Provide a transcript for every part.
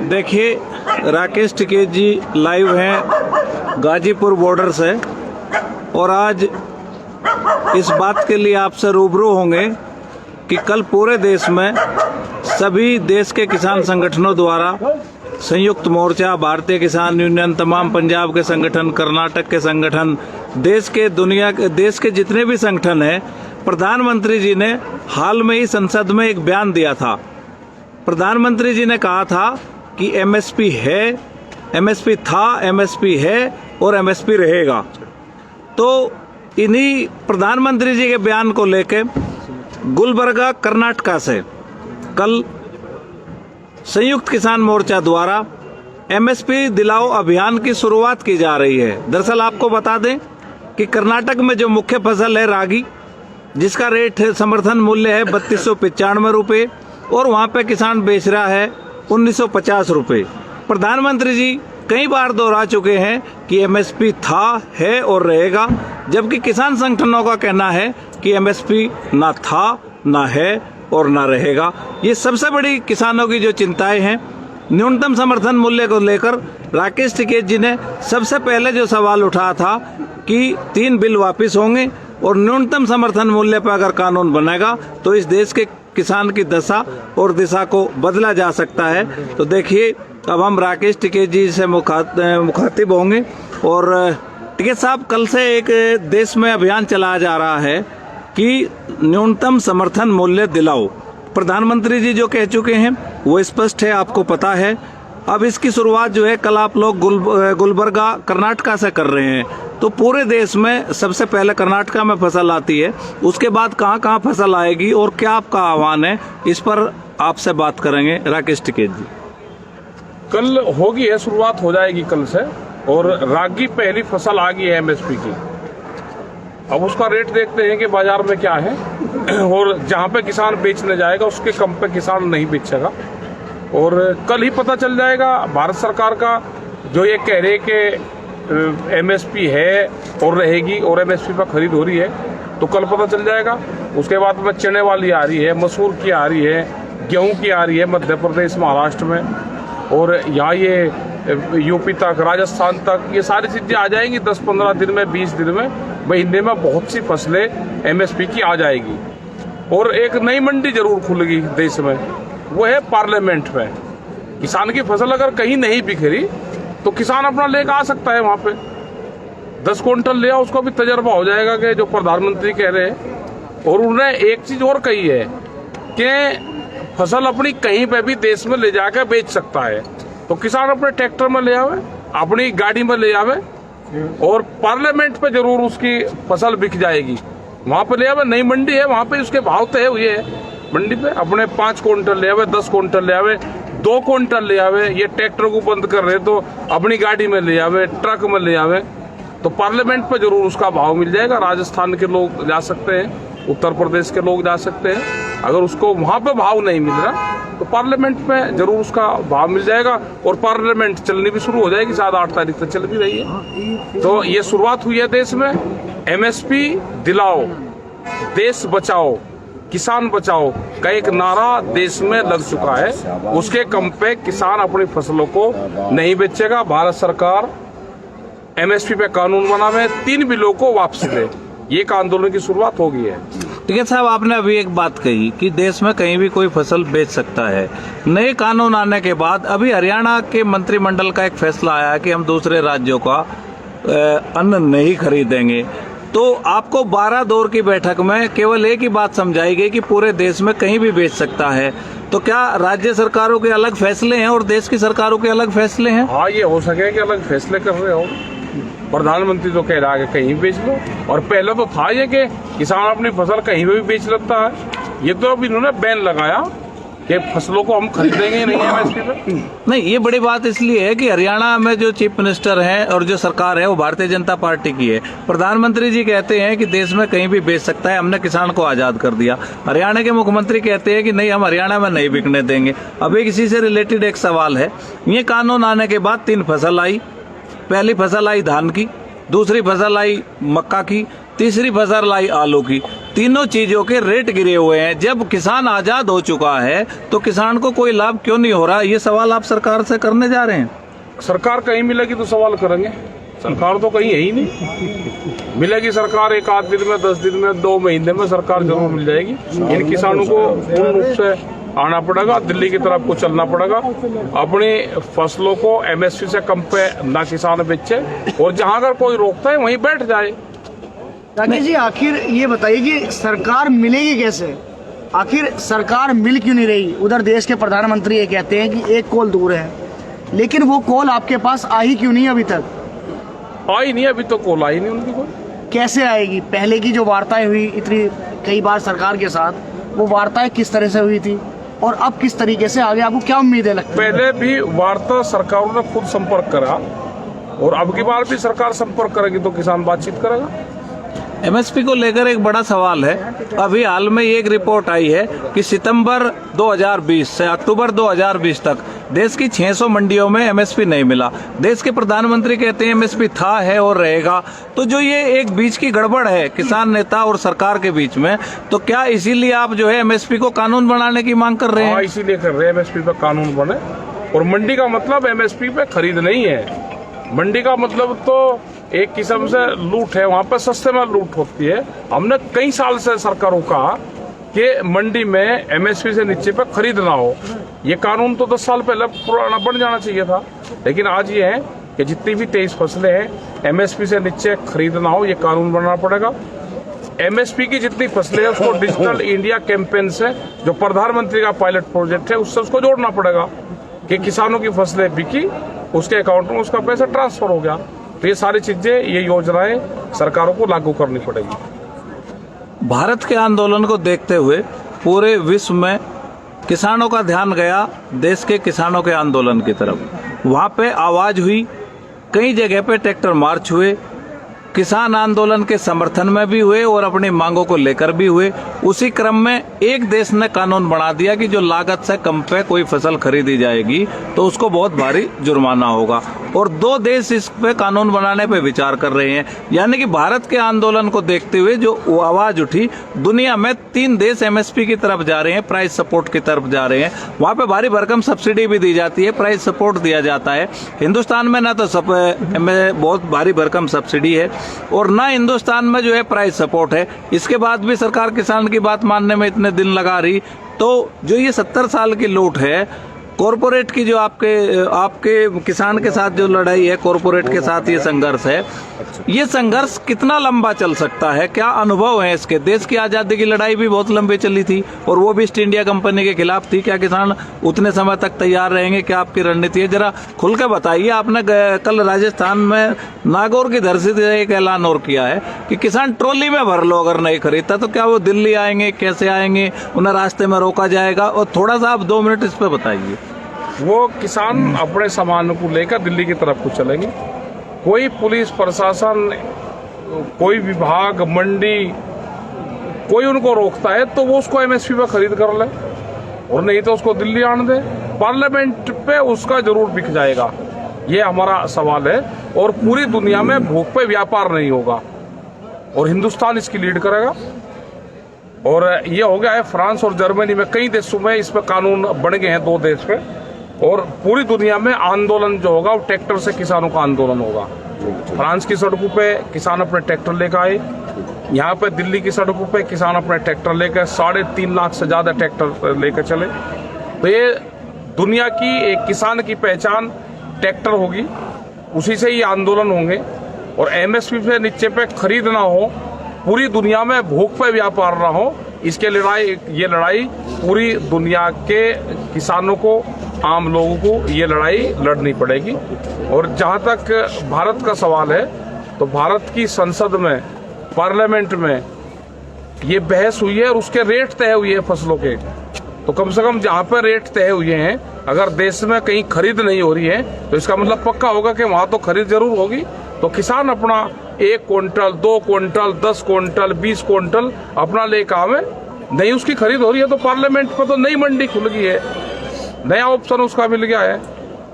देखिए, राकेश टिकैत जी लाइव हैं गाजीपुर बॉर्डर से और आज इस बात के लिए आपसे रूबरू होंगे कि कल पूरे देश में सभी देश के किसान संगठनों द्वारा संयुक्त मोर्चा, भारतीय किसान यूनियन, तमाम पंजाब के संगठन, कर्नाटक के संगठन, देश के जितने भी संगठन हैं, प्रधानमंत्री जी ने हाल में ही संसद में एक बयान दिया था। प्रधानमंत्री जी ने कहा था कि एमएसपी है, एमएसपी था, एमएसपी है और एमएसपी रहेगा। तो इन्हीं प्रधानमंत्री जी के बयान को लेकर गुलबर्गा, कर्नाटका से कल संयुक्त किसान मोर्चा द्वारा एमएसपी दिलाओ अभियान की शुरुआत की जा रही है। दरअसल आपको बता दें कि कर्नाटक में जो मुख्य फसल है रागी, जिसका रेट समर्थन मूल्य है 3295 रुपये और वहाँ पे किसान बेच रहा है 1950 रुपये। प्रधानमंत्री जी कई बार दोहरा चुके हैं कि एमएसपी था, है और रहेगा, जबकि किसान संगठनों का कहना है कि एमएसपी ना था, ना है और ना रहेगा। ये सबसे बड़ी किसानों की जो चिंताएं हैं। न्यूनतम समर्थन मूल्य को लेकर राकेश टिकैत जी ने सबसे पहले जो सवाल उठाया था कि 3 बिल वापस होंगे और न्यूनतम समर्थन मूल्य पर अगर कानून बनेगा तो इस देश के किसान की दशा और दिशा को बदला जा सकता है। तो देखिए, अब हम राकेश टिकैत जी से मुखातिब होंगे। और टिकैत साहब, कल से एक देश में अभियान चलाया जा रहा है कि न्यूनतम समर्थन मूल्य दिलाओ। प्रधानमंत्री जी जो कह चुके हैं वो स्पष्ट है, आपको पता है। अब इसकी शुरुआत जो है कल आप लोग गुलबर्गा, कर्नाटका से कर रहे हैं। तो पूरे देश में सबसे पहले कर्नाटका में फसल आती है, उसके बाद कहाँ कहाँ फसल आएगी और क्या आपका आह्वान है, इस पर आपसे बात करेंगे राकेश टिकैत जी। कल होगी है, शुरुआत हो जाएगी कल से। और रागी पहली फसल आ गई है एमएसपी की। अब उसका रेट देखते हैं कि बाजार में क्या है और जहाँ पे किसान बेचने जाएगा उसके कम पे किसान नहीं बेचेगा। और कल ही पता चल जाएगा। भारत सरकार का जो ये कह रहे कि एमएसपी है और रहेगी और एमएसपी पर खरीद हो रही है, तो कल पता चल जाएगा। उसके बाद में चने वाली आ रही है, मसूर की आ रही है, गेहूं की आ रही है मध्य प्रदेश, महाराष्ट्र में, और यहाँ ये यूपी तक, राजस्थान तक, ये सारी चीज़ें आ जाएंगी 10-15 दिन में, 20 दिन में, महीने में बहुत सी फसलें एमएसपी की आ जाएगी। और एक नई मंडी जरूर खुलेगी देश में, वो है पार्लियामेंट में। किसान की फसल अगर कहीं नहीं बिक रही तो किसान अपना लेकर आ सकता है वहाँ पे, 10 क्विंटल ले आओ, उसको भी तजर्बा हो जाएगा कि जो प्रधानमंत्री कह रहे हैं। और उन्होंने एक चीज और कही है कि फसल अपनी कहीं पे भी देश में ले जाकर बेच सकता है। तो किसान अपने ट्रैक्टर में ले आवे, अपनी गाड़ी में ले आवे और पार्लियामेंट पे जरूर उसकी फसल बिक जाएगी। वहां पे ले आवे, नई मंडी है, वहां पे उसके भाव तय हुए हैं मंडी पे। अपने 5 क्विंटल ले आवे, 10 क्विंटल ले आवे, 2 क्विंटल ले आवे। ये ट्रैक्टर को बंद कर रहे तो अपनी गाड़ी में ले आवे, ट्रक में ले आवे, तो पार्लियामेंट पे जरूर उसका भाव मिल जाएगा। राजस्थान के लोग जा सकते हैं, उत्तर प्रदेश के लोग जा सकते हैं। अगर उसको वहां पे भाव नहीं मिल रहा तो पार्लियामेंट में जरूर उसका भाव मिल जाएगा और पार्लियामेंट चलनी भी शुरू हो जाएगी। शायद 8 तारीख तक चल भी रही है। तो ये शुरुआत हुई है देश में। एमएसपी दिलाओ, देश बचाओ, किसान बचाओ का एक नारा देश में लग चुका है। उसके कम पे किसान अपनी फसलों को नहीं बेचेगा। भारत सरकार एमएसपी पे कानून बनावे, 3 बिलों को वापसी दे, ये एक आंदोलन की शुरुआत हो गई है। टिकैत साहब, आपने अभी एक बात कही कि देश में कहीं भी कोई फसल बेच सकता है। नए कानून आने के बाद अभी हरियाणा के मंत्रिमंडल का एक फैसला आया कि हम दूसरे राज्यों का अन्न नहीं खरीदेंगे। तो आपको 12 दौर की बैठक में केवल एक ही बात समझाई गई कि पूरे देश में कहीं भी बेच सकता है। तो क्या राज्य सरकारों के अलग फैसले हैं और देश की सरकारों के अलग फैसले हैं? हाँ, ये हो सके कि अलग फैसले कर रहे हो। प्रधानमंत्री तो कह रहा है कि कहीं बेच लो, और पहले तो था ये कि किसान अपनी फसल कहीं भी बेच सकता है। ये तो अब इन्होंने बैन लगाया कि फसलों को हम खरीदेंगे नहीं एमएसपी पे। नहीं, ये बड़ी बात इसलिए है कि हरियाणा में जो चीफ मिनिस्टर हैं और जो सरकार है वो भारतीय जनता पार्टी की है। प्रधानमंत्री जी कहते हैं कि देश में कहीं भी बेच सकता है, हमने किसान को आजाद कर दिया। हरियाणा के मुख्यमंत्री कहते हैं कि नहीं, हम हरियाणा में नहीं बिकने देंगे। अब एक इसी से रिलेटेड एक सवाल है। ये कानून आने के बाद 3 फसल आई। पहली फसल आई धान की, दूसरी फसल आई मक्का की, तीसरी फसल आई आलू की। तीनों चीजों के रेट गिरे हुए हैं। जब किसान आजाद हो चुका है तो किसान को कोई लाभ क्यों नहीं हो रहा? ये सवाल आप सरकार से करने जा रहे हैं। सरकार कहीं मिलेगी तो सवाल करेंगे, सरकार तो कहीं है ही नहीं। मिलेगी सरकार एक आध दिन में, 10 दिन में, 2 महीने में सरकार जरूर मिल जाएगी। इन किसानों को पूर्ण रूप से आना पड़ेगा, दिल्ली की तरफ को चलना पड़ेगा। अपनी फसलों को एमएसपी से कम पे ना किसान बेचे, और जहां अगर कोई रोकता है वहीं बैठ जाए। राकेश जी, आखिर ये बताइए कि सरकार मिलेगी कैसे? आखिर सरकार मिल क्यों नहीं रही? उधर देश के प्रधानमंत्री ये कहते हैं कि एक कॉल दूर है, लेकिन वो कॉल आपके पास आई क्यों नहीं अभी तक? आई नहीं, अभी तो कॉल आई नहीं उनकी कोई। कैसे आएगी? पहले की जो वार्ताएं हुई इतनी कई बार सरकार के साथ, वो वार्ताएं किस तरह से हुई थी और अब किस तरीके से आगे आपको क्या उम्मीदें लगती हैं? पहले भी वार्ता सरकारों ने खुद संपर्क करा, और अब की बार भी सरकार संपर्क करेगी तो किसान बातचीत करेगा। एमएसपी को लेकर एक बड़ा सवाल है। अभी हाल में एक रिपोर्ट आई है कि सितंबर 2020 से अक्टूबर 2020 तक देश की 600 मंडियों में एमएसपी नहीं मिला। देश के प्रधानमंत्री कहते हैं एमएसपी था, है और रहेगा। तो जो ये एक बीच की गड़बड़ है किसान नेता और सरकार के बीच में, तो क्या इसीलिए आप जो है एमएसपी को कानून बनाने की मांग कर रहे हैं? इसीलिए कर रहे हैं एमएसपी पे कानून बने। और मंडी का मतलब एमएसपी पे खरीद नहीं है। मंडी का मतलब तो एक किस्म से लूट है, वहां पर सस्ते में लूट होती है। हमने कई साल से सरकारों का कि मंडी में एमएसपी से नीचे पे खरीद ना हो। ये कानून तो 10 साल पहले पुराना बन जाना चाहिए था, लेकिन आज ये है कि जितनी भी 23 फसलें हैं एमएसपी से नीचे खरीद ना हो, ये कानून बनाना पड़ेगा। एमएसपी की जितनी फसलें हैं उसको डिजिटल इंडिया कैंपेन से, जो प्रधानमंत्री का पायलट प्रोजेक्ट है, उससे उसको जोड़ना पड़ेगा कि किसानों की फसलें बिकी, उसके अकाउंट में उसका पैसा ट्रांसफर हो गया। तो ये सारी चीजें, ये योजनाएं सरकारों को लागू करनी पड़ेगी। भारत के आंदोलन को देखते हुए पूरे विश्व में किसानों का ध्यान गया देश के किसानों के आंदोलन की तरफ। वहां पे आवाज हुई, कई जगह पे ट्रैक्टर मार्च हुए, किसान आंदोलन के समर्थन में भी हुए और अपनी मांगों को लेकर भी हुए। उसी क्रम में एक देश ने कानून बना दिया कि जो लागत से कम पे कोई फसल खरीदी जाएगी तो उसको बहुत भारी जुर्माना होगा, और 2 देश इस पे कानून बनाने पे विचार कर रहे हैं। यानी कि भारत के आंदोलन को देखते हुए जो आवाज उठी, दुनिया में 3 देश एमएसपी की तरफ जा रहे हैं, प्राइस सपोर्ट की तरफ जा रहे हैं। वहां पे भारी भरकम सब्सिडी भी दी जाती है, प्राइस सपोर्ट दिया जाता है। हिंदुस्तान में ना तो बहुत भारी भरकम सब्सिडी है और ना हिंदुस्तान में जो है प्राइस सपोर्ट है। इसके बाद भी सरकार किसान की बात मानने में इतने दिन लगा रही। तो जो ये 70 साल की लूट है कॉरपोरेट की, जो आपके किसान के साथ जो लड़ाई है, कॉरपोरेट के साथ ये संघर्ष है, ये संघर्ष कितना लंबा चल सकता है? क्या अनुभव है इसके? देश की आजादी की लड़ाई भी बहुत लंबी चली थी और वो भी ईस्ट इंडिया कंपनी के खिलाफ थी। क्या किसान उतने समय तक तैयार रहेंगे? क्या आपकी रणनीति है? जरा खुल के बताइए। आपने कल राजस्थान में नागौर की धरती से एक ऐलान और किया है कि किसान ट्रॉली में भर लो अगर नहीं खरीदता तो क्या वो दिल्ली आएंगे? कैसे आएंगे? उन्हें रास्ते में रोका जाएगा? और थोड़ा सा आप 2 मिनट इस पे बताइए। वो किसान अपने सामान को लेकर दिल्ली की तरफ को चलेंगे। कोई पुलिस प्रशासन, कोई विभाग, मंडी, कोई उनको रोकता है तो वो उसको एमएसपी पे खरीद कर ले, और नहीं तो उसको दिल्ली आने दे। पार्लियामेंट पे उसका जरूर बिक जाएगा, ये हमारा सवाल है। और पूरी दुनिया में भूख पे व्यापार नहीं होगा, और हिंदुस्तान इसकी लीड करेगा। और ये हो गया है फ्रांस और जर्मनी में, कई देशों में इस पर कानून बन गए हैं, 2 देश पे। और पूरी दुनिया में आंदोलन जो होगा वो ट्रैक्टर से किसानों का आंदोलन होगा। फ्रांस की सड़कों पे किसान अपने ट्रैक्टर लेकर आए, यहाँ पे दिल्ली की सड़कों पे किसान अपने ट्रैक्टर लेकर 3.5 लाख से ज्यादा ट्रैक्टर लेकर चले। तो ये दुनिया की एक किसान की पहचान ट्रैक्टर होगी, उसी से ही आंदोलन होंगे। और एमएसपी से नीचे पे खरीद ना हो, पूरी दुनिया में भूख पे व्यापार ना हो, इसके ये लड़ाई पूरी दुनिया के किसानों को, आम लोगों को ये लड़ाई लड़नी पड़ेगी। और जहां तक भारत का सवाल है, तो भारत की संसद में, पार्लियामेंट में ये बहस हुई है और उसके रेट तय हुए हैं फसलों के। तो कम से कम जहां पर रेट तय हुए हैं, अगर देश में कहीं खरीद नहीं हो रही है तो इसका मतलब पक्का होगा कि वहां तो खरीद जरूर होगी। तो किसान अपना 1 क्विंटल, 2 क्विंटल, 10 क्विंटल, 20 क्विंटल अपना लेकर आवे। नहीं उसकी खरीद हो रही है तो पार्लियामेंट पर तो नई मंडी खुल गई है, नया ऑप्शन उसका मिल गया है,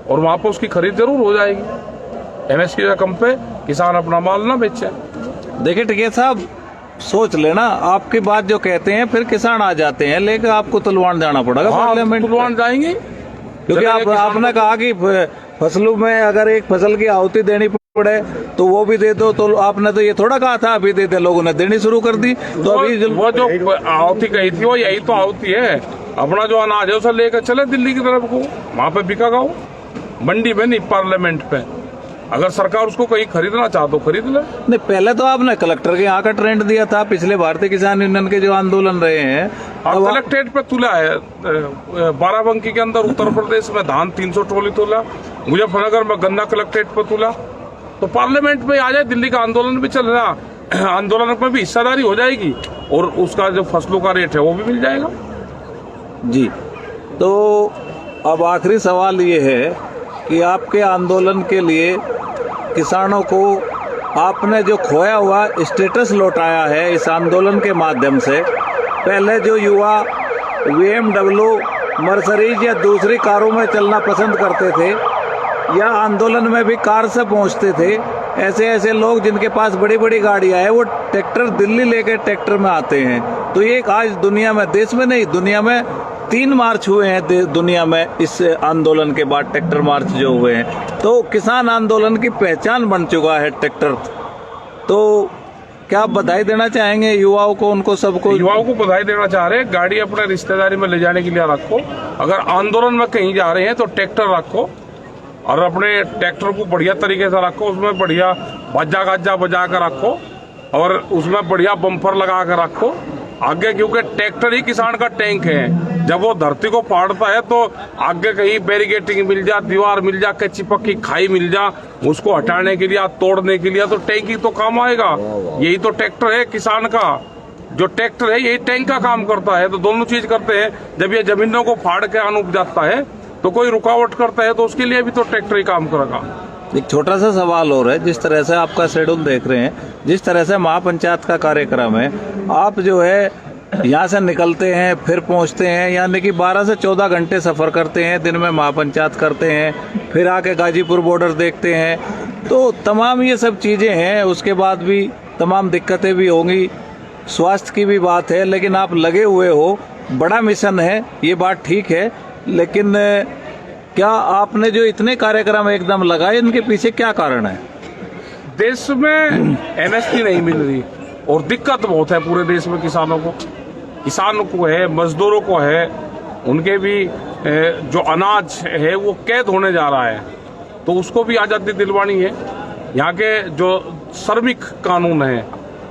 और वहां पर उसकी खरीद जरूर हो जाएगी। एमएसपी रकम पे किसान अपना माल ना बेचे। देखिए टिकैत साहब, सोच लेना, आपकी बात जो कहते हैं फिर किसान आ जाते हैं, लेकिन आपको तुलवान जाना पड़ेगा पार्लियामेंट। तुलवान जाएंगे क्योंकि आपने कहा कि फसलों में अगर एक फसल की आहुति देनी पड़े तो वो भी दे दो, तो आपने तो ये थोड़ा कहा था अभी दे दे, लोगों ने देनी शुरू कर दी। तो अभी वो जो आहुति कही थी वो यही तो आहुति है। अपना जो अनाज है उसे लेकर चले दिल्ली की तरफ को, वहां पे बिका गाओ, मंडी में नहीं पार्लियामेंट पे। अगर सरकार उसको कहीं खरीदना चाहे तो खरीद ले। नहीं, पहले तो आपने कलेक्टर के यहाँ का ट्रेंड दिया था, पिछले भारतीय किसान यूनियन के जो आंदोलन रहे हैं अब कलेक्ट्रेट पे तुला है। बाराबंकी के अंदर उत्तर प्रदेश में धान 300 ट्रॉली तुला, मुजफ्फरनगर में गन्ना कलेक्ट्रेट पे तुला। तो पार्लियामेंट में आ जाए, दिल्ली का आंदोलन भी चल रहा, आंदोलन में भी हिस्सेदारी हो जाएगी और उसका जो फसलों का रेट है वो भी मिल जाएगा। जी, तो अब आखिरी सवाल ये है कि आपके आंदोलन के लिए किसानों को आपने जो खोया हुआ स्टेटस लौटाया है इस आंदोलन के माध्यम से। पहले जो युवा BMW, मर्सरीज या दूसरी कारों में चलना पसंद करते थे या आंदोलन में भी कार से पहुंचते थे, ऐसे ऐसे लोग जिनके पास बड़ी बड़ी गाड़ियां हैं वो ट्रैक्टर दिल्ली लेके ट्रैक्टर में आते हैं। तो ये आज दुनिया में, देश में नहीं दुनिया में 3 मार्च हुए हैं दुनिया में इस आंदोलन के बाद, ट्रैक्टर मार्च जो हुए हैं। तो किसान आंदोलन की पहचान बन चुका है ट्रैक्टर। तो क्या आप बधाई देना चाहेंगे युवाओं को, उनको सबको? युवाओं को बधाई देना चाह रहे हैं। गाड़ी अपने रिश्तेदारी में ले जाने के लिए रखो, अगर आंदोलन में कहीं जा रहे हैं तो ट्रैक्टर रखो और अपने ट्रैक्टर को बढ़िया तरीके से रखो, उसमें बढ़िया बाजा गाजा बजा कर रखो और उसमें बढ़िया बम्पर लगा कर रखो आगे, क्योंकि ट्रैक्टर ही किसान का टैंक है। जब वो धरती को फाड़ता है तो आगे कहीं बैरिकेटिंग मिल जा, दीवार मिल जा, कच्ची पक्की खाई मिल जा, उसको हटाने के लिए, तोड़ने के लिए तो टैंक ही तो काम आएगा। यही तो ट्रैक्टर है किसान का, जो ट्रैक्टर है यही टैंक का काम करता है। तो दोनों चीज करते हैं। जब ये जमीनों को फाड़ के अन्न उग जाता है तो कोई रुकावट करता है तो उसके लिए भी तो ट्रैक्टर ही काम करेगा। एक छोटा सा सवाल और है, जिस तरह से आपका शेड्यूल देख रहे हैं, जिस तरह से महापंचायत का कार्यक्रम है, आप जो है यहाँ से निकलते हैं फिर पहुँचते हैं, यानी कि 12 से 14 घंटे सफ़र करते हैं, दिन में महापंचायत करते हैं, फिर आके गाजीपुर बॉर्डर देखते हैं, तो तमाम ये सब चीज़ें हैं। उसके बाद भी तमाम दिक्कतें भी होंगी, स्वास्थ्य की भी बात है, लेकिन आप लगे हुए हो, बड़ा मिशन है, ये बात ठीक है। लेकिन क्या आपने जो इतने कार्यक्रम एकदम लगाए, इनके पीछे क्या कारण है? देश में MSP नहीं मिल रही और दिक्कत बहुत है पूरे देश में किसानों को है, मजदूरों को है, उनके भी जो अनाज है वो कैद होने जा रहा है, तो उसको भी आज़ादी दिलवानी है। यहाँ के जो श्रमिक कानून है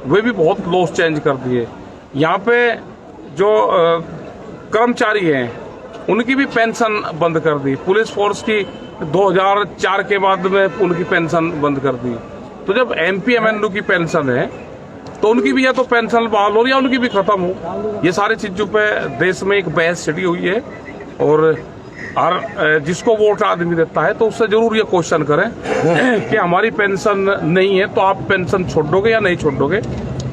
वे भी बहुत लॉस चेंज कर दिए। यहाँ पे जो कर्मचारी हैं उनकी भी पेंशन बंद कर दी। पुलिस फोर्स की 2004 के बाद में उनकी पेंशन बंद कर दी। तो जब MP MNU की पेंशन है तो उनकी भी या तो पेंशन बहाल हो या उनकी भी खत्म हो। ये सारी चीजों पे देश में एक बहस छिड़ी हुई है और हर जिसको वोट आदमी देता है तो उससे जरूर ये क्वेश्चन करें कि हमारी पेंशन नहीं है तो आप पेंशन छोड़ोगे या नहीं छोड़ोगे।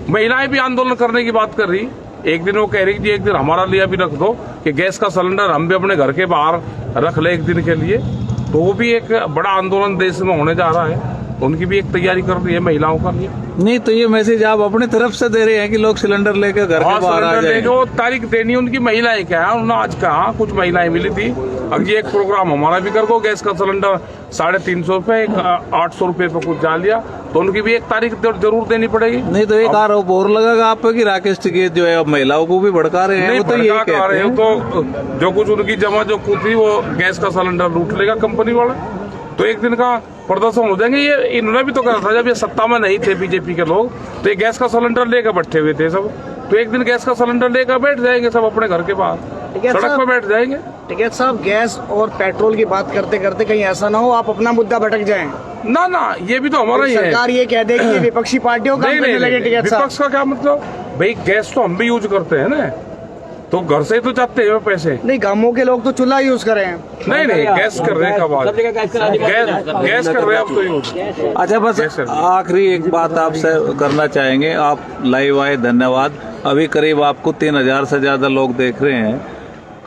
महिलाएं भी आंदोलन करने की बात कर रही। एक दिन वो कह रही थी एक दिन हमारा लिया भी रख दो कि गैस का सिलेंडर हम भी अपने घर के बाहर रख ले एक दिन के लिए। तो वो भी एक बड़ा आंदोलन देश में होने जा रहा है, उनकी भी एक तैयारी कर रही है महिलाओं का लिए। नहीं तो ये मैसेज आप अपनी तरफ से दे रहे हैं कि लोग सिलेंडर लेकर घर के बाहर आ जाएं। जो तारीख देनी उनकी महिलाएं क्या है, उन्होंने आज कहा कुछ महिलाएं मिली थी, अब ये एक प्रोग्राम हमारा भी कर दो, गैस का सिलेंडर 350 रुपए 800 रुपए पे कुछ डाल दिया, तो उनकी भी एक तारीख जरूर देनी पड़ेगी। नहीं तो एक आरोप और लगेगा आप पे कि राकेश टिकैत जो है महिलाओं को भी भड़का रहे हैं। नहीं तो ये भड़का रहे हो तो जो कुछ उनकी जमा जो कुछ थी वो गैस का सिलेंडर लूट लेगा कंपनी वाला, तो एक दिन का प्रदर्शन हो जाएंगे। ये इन्होंने भी तो कहा था जब ये सत्ता में नहीं थे बीजेपी के लोग, तो ये गैस का सिलेंडर लेकर बैठे हुए थे सब, तो एक दिन गैस का सिलेंडर लेकर बैठ जाएंगे सब अपने घर के बाहर, सड़क पे बैठ जाएंगे। टिकैत साहब, गैस और पेट्रोल की बात करते करते कहीं ऐसा ना हो आप अपना मुद्दा भटक जाएं। ना ये भी तो हमारा ही है। सरकार ये कह दे कि विपक्षी पार्टियों का लगे। टिकैत साहब, विपक्ष का क्या मतलब भाई, गैस तो हम भी यूज करते हैं ना, तो घर से तो जाते हैं पैसे। नहीं, गांवों के लोग तो चूल्हा यूज कर रहे हैं। नहीं गैस कर रहे हैं, गैस कर रहे हैं आप तो यूज। अच्छा, बस आखिरी एक बात आपसे करना चाहेंगे, आप लाइव आए, धन्यवाद। अभी करीब आपको 3000 से ज्यादा लोग देख रहे हैं,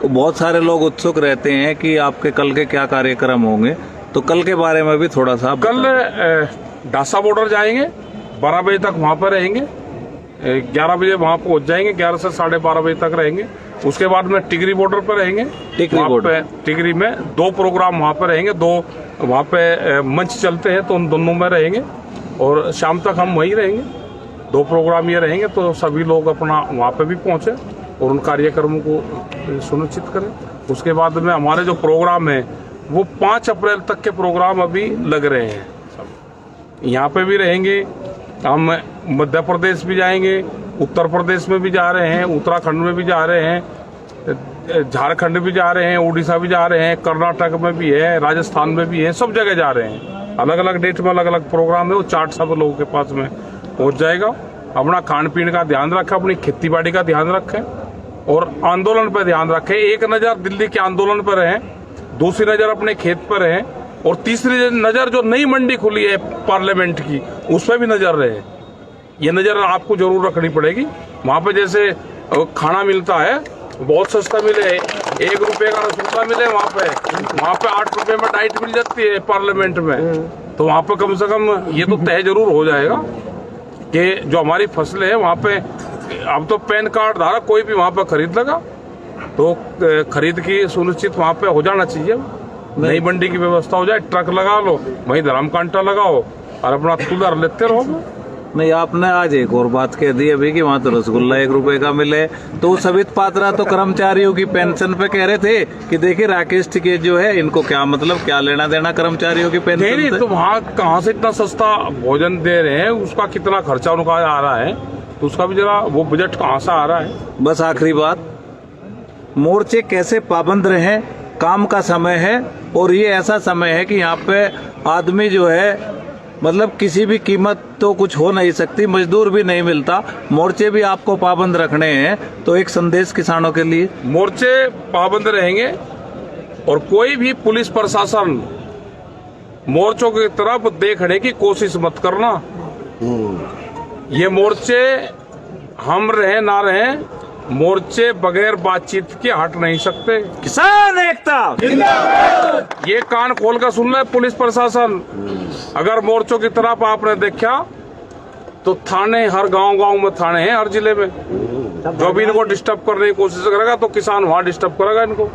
तो बहुत सारे लोग उत्सुक रहते हैं कि आपके कल के क्या कार्यक्रम होंगे, तो कल के बारे में भी थोड़ा सा। कल डासा बॉर्डर जाएंगे, 12 बजे तक वहां पर रहेंगे, 11 बजे वहाँ पहुँच जाएंगे, 11 से 12:30 बजे तक रहेंगे। उसके बाद में टिकरी बॉर्डर पर रहेंगे। टिकरी वहाँ बॉर्डर। पे टिकरी में 2 प्रोग्राम वहाँ पे रहेंगे, 2 वहाँ पे मंच चलते हैं तो उन दोनों में रहेंगे और शाम तक हम वहीं रहेंगे। 2 प्रोग्राम ये रहेंगे तो सभी लोग अपना वहाँ पे भी पहुँचे और उन कार्यक्रमों को सुनिश्चित करें। उसके बाद में हमारे जो प्रोग्राम है वो 5 अप्रैल तक के प्रोग्राम अभी लग रहे हैं। यहाँ पे भी रहेंगे, हम मध्य प्रदेश भी जाएंगे, उत्तर प्रदेश में भी जा रहे हैं, उत्तराखंड में भी जा रहे हैं, झारखंड भी जा रहे हैं, उड़ीसा भी जा रहे हैं, कर्नाटक में भी है, राजस्थान में भी है, सब जगह जा रहे हैं। अलग अलग डेट में अलग अलग प्रोग्राम है, वो चार्ट सब लोगों के पास में पहुंच जाएगा। अपना खान पीन का ध्यान रखें, अपनी खेती बाड़ी का ध्यान रखें और आंदोलन पर ध्यान रखें। एक नज़र दिल्ली के आंदोलन पर है, दूसरी नज़र अपने खेत पर है और तीसरी नज़र जो नई मंडी खुली है पार्लियामेंट की, उस पर भी नज़र रहे। ये नज़र आपको जरूर रखनी पड़ेगी। वहाँ पे जैसे खाना मिलता है बहुत सस्ता मिले, 1 रुपये का रसगुल्ला मिले, वहाँ पे 8 रुपये में डाइट मिल जाती है पार्लियामेंट में। तो वहाँ पे कम से कम ये तो तय जरूर हो जाएगा कि जो हमारी फसलें हैं वहाँ पे अब तो पैन कार्ड धारक कोई भी वहाँ पे खरीद लगा, तो खरीद की सुनिश्चित वहाँ पे हो जाना चाहिए। नई मंडी की व्यवस्था हो जाए, ट्रक लगा लो, वहीं धर्म कांटा लगाओ और अपना तुलर लेते रहो। नहीं, आपने आज एक और बात कह दी अभी कि वहाँ तो रसगुल्ला 1 रुपए का मिले, तो सवित पात्रा तो कर्मचारियों की पेंशन पे कह रहे थे कि देखिए राकेश टिकैत जो है इनको क्या मतलब, क्या लेना देना कर्मचारियों की पेंशन नहीं, तो वहाँ कहाँ से इतना सस्ता भोजन दे रहे हैं, उसका कितना खर्चा उनका आ रहा है, तो उसका भी जरा वो बजट कहाँ से आ रहा है। बस आखिरी बात, मोर्चे कैसे पाबंद रहे, काम का समय है और ये ऐसा समय है कि यहाँ पे आदमी जो है मतलब किसी भी कीमत तो कुछ हो नहीं सकती, मजदूर भी नहीं मिलता, मोर्चे भी आपको पाबंद रखने हैं, तो एक संदेश किसानों के लिए। मोर्चे पाबंद रहेंगे और कोई भी पुलिस प्रशासन मोर्चों की तरफ देखने की कोशिश मत करना। ये मोर्चे हम रहे ना रहे, मोर्चे बगैर बातचीत के हट नहीं सकते। किसान एकता जिंदाबाद। ये कान खोल कर सुन ले पुलिस प्रशासन, अगर मोर्चों की तरफ आपने देखा तो थाने हर गांव में थाने हैं, हर जिले में। जो भी इनको डिस्टर्ब करने की कोशिश करेगा तो किसान वहां डिस्टर्ब करेगा इनको।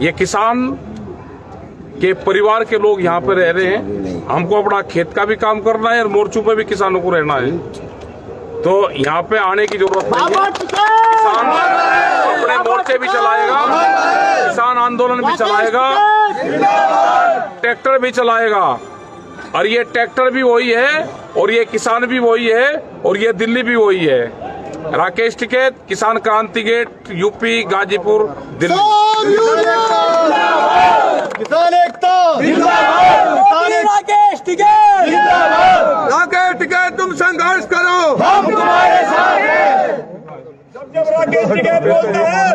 ये किसान के परिवार के लोग यहाँ पे रह रहे हैं, हमको अपना खेत का भी काम करना है और मोर्चों पे भी किसानों को रहना है, तो यहाँ पे आने की जरूरत नहीं है। किसान अपने मोर्चे भी चलाएगा, किसान आंदोलन भी चलाएगा, ट्रैक्टर भी चलाएगा, और ये ट्रैक्टर भी वही है और ये किसान भी वही है और ये दिल्ली भी वही है। राकेश टिकैत, किसान क्रांति गेट, यूपी, गाजीपुर, दिल्ली। किसान एकता राकेश टिकैत जिंदाबाद। राकेश टिकैत तुम संघर्ष करो, हम तुम्हारे साथ हैं। जब राकेश टिकैत बोलता है,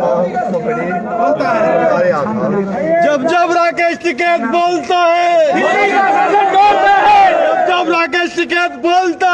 जब राकेश टिकैत बोलता है, जब राकेश टिकैत बोलता है, जब राकेश टिकैत बोलता